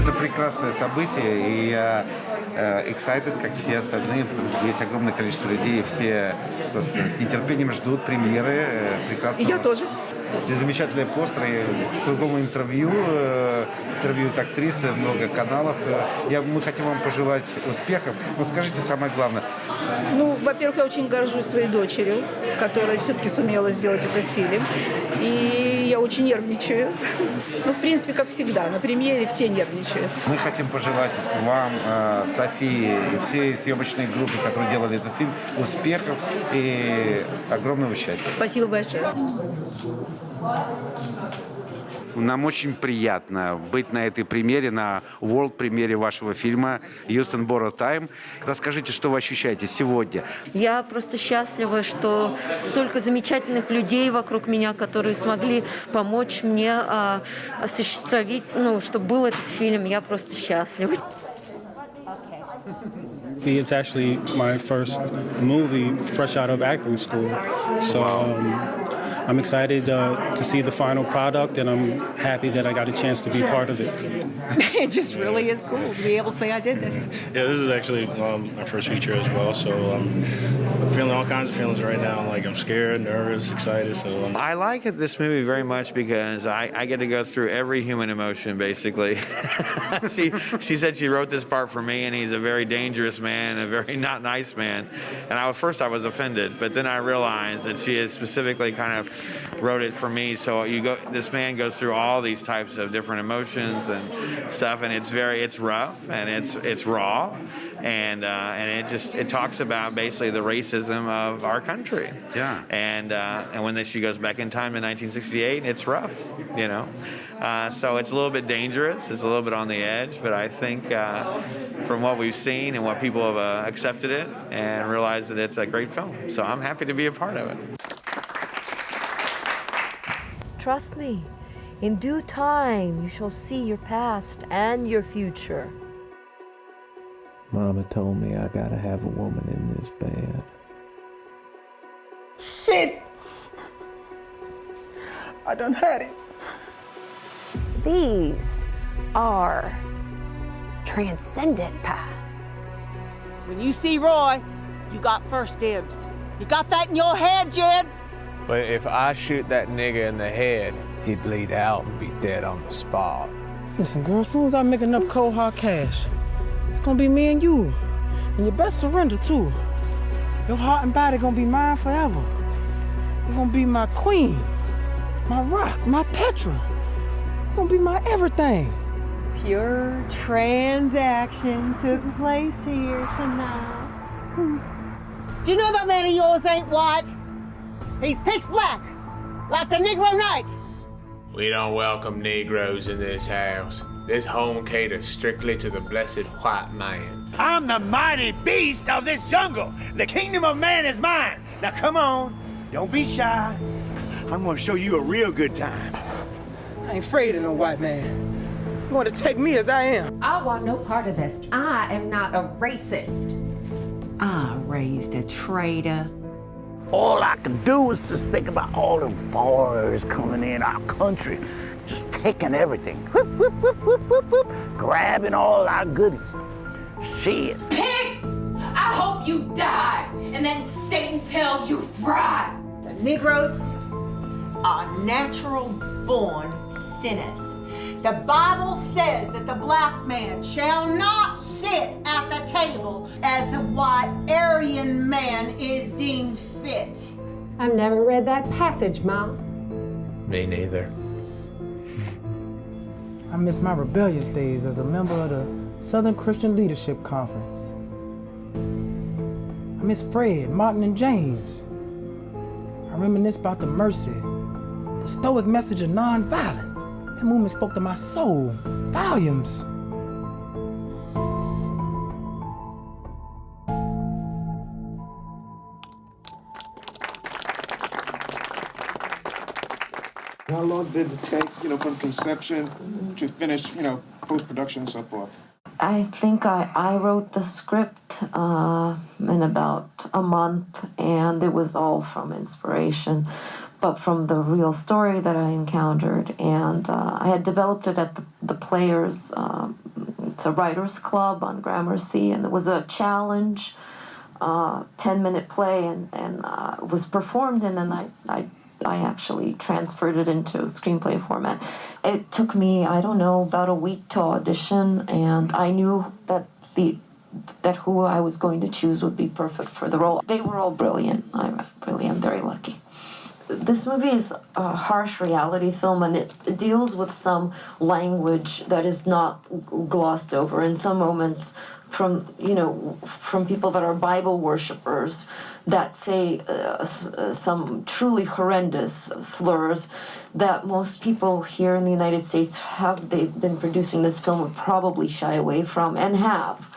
Это прекрасное событие, и я excited, как все остальные, потому что есть огромное количество людей, и все просто с нетерпением ждут премьеры прекрасного. Я тоже. Здесь замечательные постеры, кругом интервью от актрисы, много каналов. Мы хотим вам пожелать успехов. Но скажите самое главное. Ну, во-первых, я очень горжусь своей дочерью, которая все-таки сумела сделать этот фильм. И я очень нервничаю. Ну, в принципе, как всегда, на премьере все нервничают. Мы хотим пожелать вам, Софии и всей съемочной группе, которые делали этот фильм, успехов и огромного счастья. Спасибо большое. Нам очень приятно быть на этой премьере, на World-премьере вашего фильма «Houston Borrowed Time». Расскажите, что вы ощущаете сегодня? Я просто счастлива, что столько замечательных людей вокруг меня, которые смогли помочь мне осуществить, чтобы был этот фильм. Я просто счастлива. It's actually my first movie fresh out of acting school. So I'm excited to see the final product, and I'm happy that I got a chance to be part of it. It just really is cool to be able to say I did this. Yeah, this is actually my first feature as well, so I'm feeling all kinds of feelings right now. Like I'm scared, nervous, excited. So I like this movie very much because I get to go through every human emotion, basically. She said she wrote this part for me, and he's a very dangerous man, a very not nice man. And first I was offended, but then I realized that she had specifically kind of wrote it for me. So this man goes through all these types of different emotions and stuff, and it's rough and it's raw, and it talks about basically the racism of our country. Yeah. And when she goes back in time to 1968, it's rough, so it's a little bit dangerous. It's a little bit on the edge, but I think from what we've seen and what people have accepted it and realized that it's a great film. So I'm happy to be a part of it. Trust me, in due time you shall see your past and your future. Mama told me I gotta have a woman in this band. Shit! I done had it. These are transcendent paths. When you see Roy, you got first dibs. You got that in your head, Jed? But if I shoot that nigga in the head, he'd bleed out and be dead on the spot. Listen, girl, as soon as I make enough cold hard cash, it's gonna be me and you. And you best surrender too. Your heart and body gonna be mine forever. You're gonna be my queen, my rock, my Petra. You're gonna be my everything. Pure transaction took place here tonight. Do you know that man of yours ain't white? He's pitch black, like the Negro night. We don't welcome Negroes in this house. This home caters strictly to the blessed white man. I'm the mighty beast of this jungle. The kingdom of man is mine. Now come on, don't be shy. I'm gonna show you a real good time. I ain't afraid of no white man. You want to take me as I am. I want no part of this. I am not a racist. I raised a traitor. All I can do is just think about all them foreigners coming in our country, just taking everything, whoop, whoop, whoop, whoop, whoop, whoop, grabbing all our goodies. Shit. Pig! I hope you die, and then Satan's hell you fry. The Negroes are natural-born sinners. The Bible says that the black man shall not sit at the table as the white Aryan man is deemed fit. I've never read that passage, Mom. Me neither. I miss my rebellious days as a member of the Southern Christian Leadership Conference. I miss Fred, Martin, and James. I reminisce about the mercy, the stoic message of nonviolence. That movement spoke to my soul, volumes. How long did it take, from conception to finish, post-production and so forth? I think I wrote the script in about a month, and it was all from inspiration. but from the real story that I encountered. And I had developed it at the Players. It's a writers club on Gramercy, and it was a challenge, 10-minute play, and it was performed, and then I actually transferred it into screenplay format. It took me, I don't know, about a week to audition, and I knew that who I was going to choose would be perfect for the role. They were all brilliant. I'm very lucky. This movie is a harsh reality film, and it deals with some language that is not glossed over. In some moments, from people that are Bible worshipers that say some truly horrendous slurs that most people here in the United States they've been producing this film would probably shy away from and have.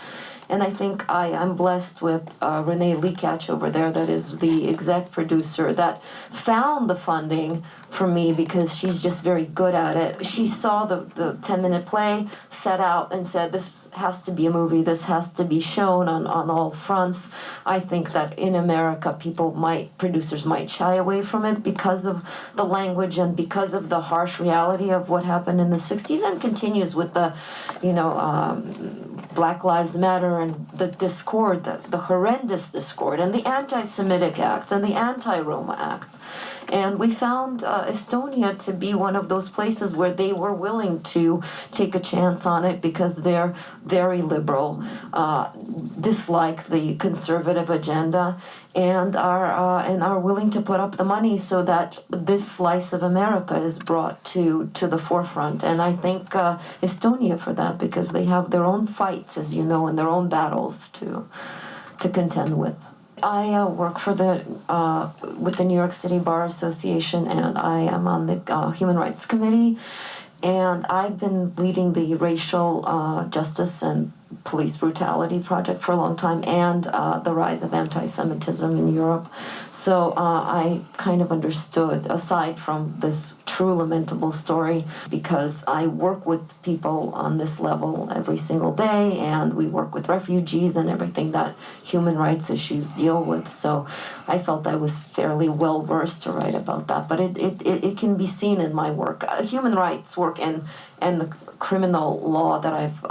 And I think I'm blessed with Renee Lekach over there, that is the exec producer, that found the funding for me because she's just very good at it. She saw the 10-minute play, set out and said, this has to be a movie, this has to be shown on all fronts. I think that in America, producers might shy away from it because of the language and because of the harsh reality of what happened in the 60s, and continues with the, Black Lives Matter and the discord, the horrendous discord, and the anti-Semitic acts and the anti-Roma acts. And we found Estonia to be one of those places where they were willing to take a chance on it because they're very liberal, dislike the conservative agenda, and are willing to put up the money so that this slice of America is brought to the forefront. And I thank Estonia for that, because they have their own fights, as you know, and their own battles to contend with. I work with the New York City Bar Association, and I am on the Human Rights Committee, and I've been leading the Racial Justice and Police Brutality Project for a long time, and the rise of anti-Semitism in Europe. So I kind of understood, aside from this true lamentable story, because I work with people on this level every single day, and we work with refugees and everything that human rights issues deal with. So I felt I was fairly well versed to write about that. But it can be seen in my work, human rights work, and the criminal law that I've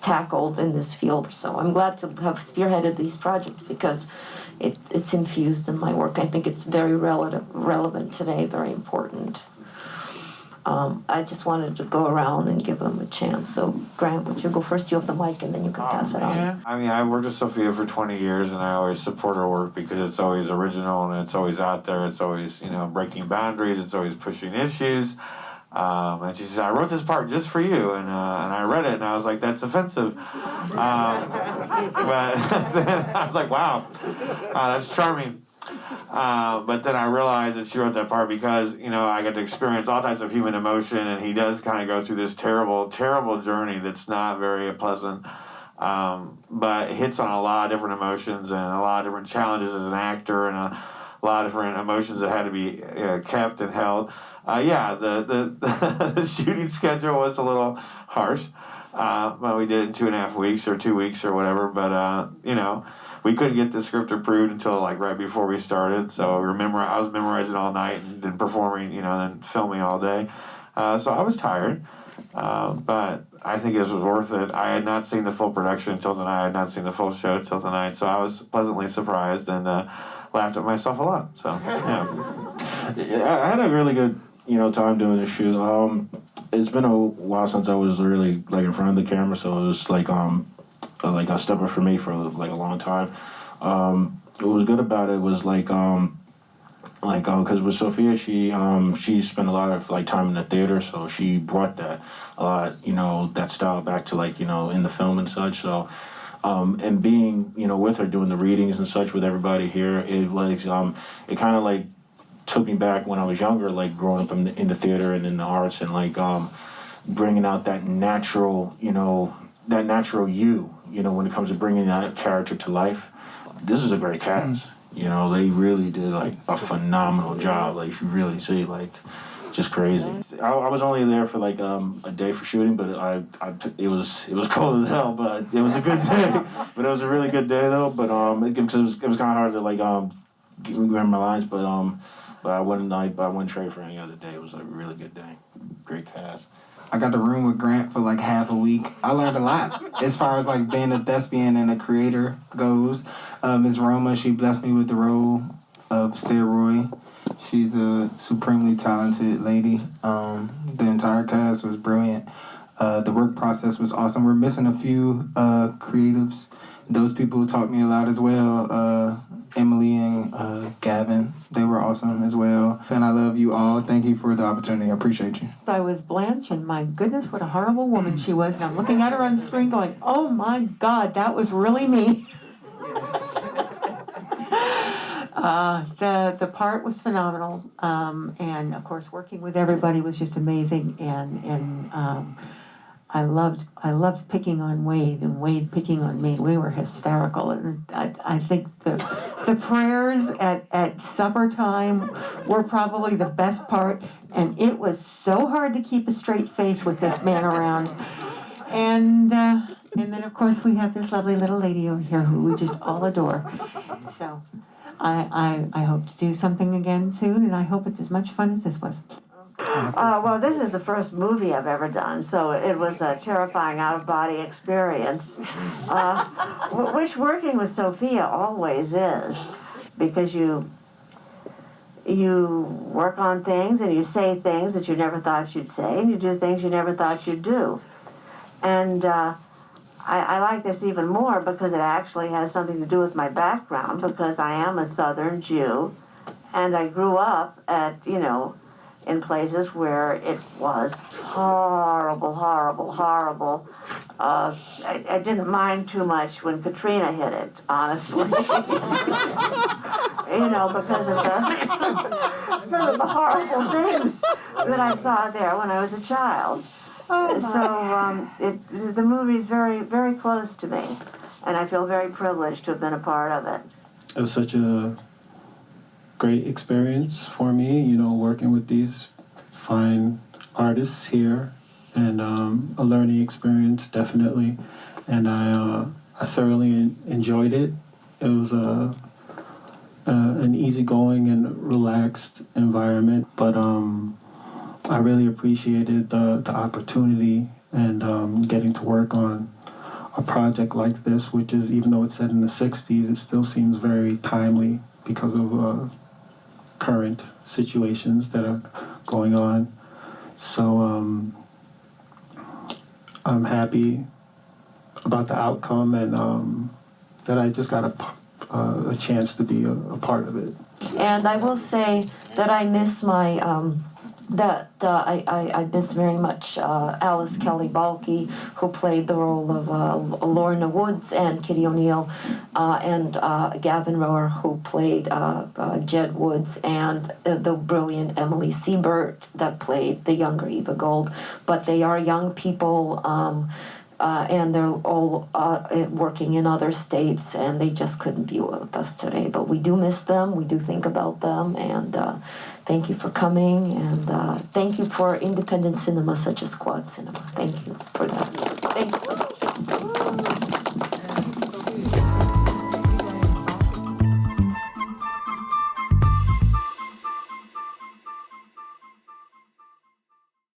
tackled in this field. So I'm glad to have spearheaded these projects because it's infused in my work. I think it's very relevant today, very important. I just wanted to go around and give them a chance. So Grant, would you go first? You have the mic, and then you can pass it on. I mean, I worked with Sophia for 20 years, and I always support her work because it's always original and it's always out there. It's always, breaking boundaries. It's always pushing issues. And she said, I wrote this part just for you, and I read it, and I was like, that's offensive. But then I was like, wow, that's charming. But then I realized that she wrote that part because, I got to experience all types of human emotion, and he does kind of go through this terrible, terrible journey that's not very pleasant. But it hits on a lot of different emotions and a lot of different challenges as an actor, and a lot of different emotions that had to be kept and held. The shooting schedule was a little harsh. Well, we did it in 2.5 weeks or 2 weeks or whatever, but we couldn't get the script approved until right before we started. So I was memorizing all night and then performing, then filming all day. So I was tired, but I think it was worth it. I had not seen the full production until tonight. I had not seen the full show until tonight, so I was pleasantly surprised and laughed at myself a lot. So yeah, I had a really good time doing this shoot. It's been a while since I was really in front of the camera, so it was like a stepper for me for a long time. What was good about it was because with Sophia, she spent a lot of time in the theater, so she brought that that style back to in the film and such. So and being with her doing the readings and such with everybody here, it kind of took me back when I was younger, growing up in the theater and in the arts, and bringing out that natural when it comes to bringing that character to life. This is a great cast. They really did a phenomenal job. You really see just crazy. I was only there for a day for shooting, but it was cold as hell, but it was a good day. But it was a really good day though. But because it was kind of hard to remember my lines, but But I wouldn't trade for any other day. It was a really good day. Great cast. I got to room with Grant for like half a week. I learned a lot as far as like being a thespian and a creator goes. Ms. Romma, she blessed me with the role of Steroid. She's a supremely talented lady. The entire cast was brilliant. The work process was awesome. We're missing a few creatives. Those people taught me a lot as well. Emily and Gavin, they were awesome as well. And I love you all. Thank you for the opportunity. I appreciate you. I was Blanche, and my goodness, what a horrible woman she was. And I'm looking at her on the screen going, oh my God, that was really me. The part was phenomenal. And of course, working with everybody was just amazing. And I loved picking on Wade and Wade picking on me. We were hysterical. And I think the prayers at supper time were probably the best part. And it was so hard to keep a straight face with this man around. And then, of course, we have this lovely little lady over here who we just all adore. So I hope to do something again soon, and I hope it's as much fun as this was. Well, this is the first movie I've ever done, so it was a terrifying out-of-body experience, which working with Sophia always is, because you work on things and you say things that you never thought you'd say, and you do things you never thought you'd do. And I like this even more because it actually has something to do with my background, because I am a Southern Jew, and I grew up in places where it was horrible, horrible, horrible. I didn't mind too much when Katrina hit it, honestly. Because of some of the horrible things that I saw there when I was a child. So the movie is very, very close to me, and I feel very privileged to have been a part of it. It was such a great experience for me, working with these fine artists here, and a learning experience, definitely. And I thoroughly enjoyed it. It was an easygoing and relaxed environment, but I really appreciated the opportunity and getting to work on a project like this, which is, even though it's set in the 60s, it still seems very timely because of current situations that are going on. So I'm happy about the outcome, and that I just got a chance to be a part of it. And I will say that I miss my I miss very much Alice Kelly Balke, who played the role of Lorna Woods, and Kitty O'Neill, and Gavin Rohr, who played Jed Woods, and the brilliant Emily Siebert that played the younger Eva Gold. But they are young people, and they're all working in other states, and they just couldn't be with us today. But we do miss them, we do think about them, and thank you for coming, and thank you for independent cinema such as Quad Cinema. Thank you for that.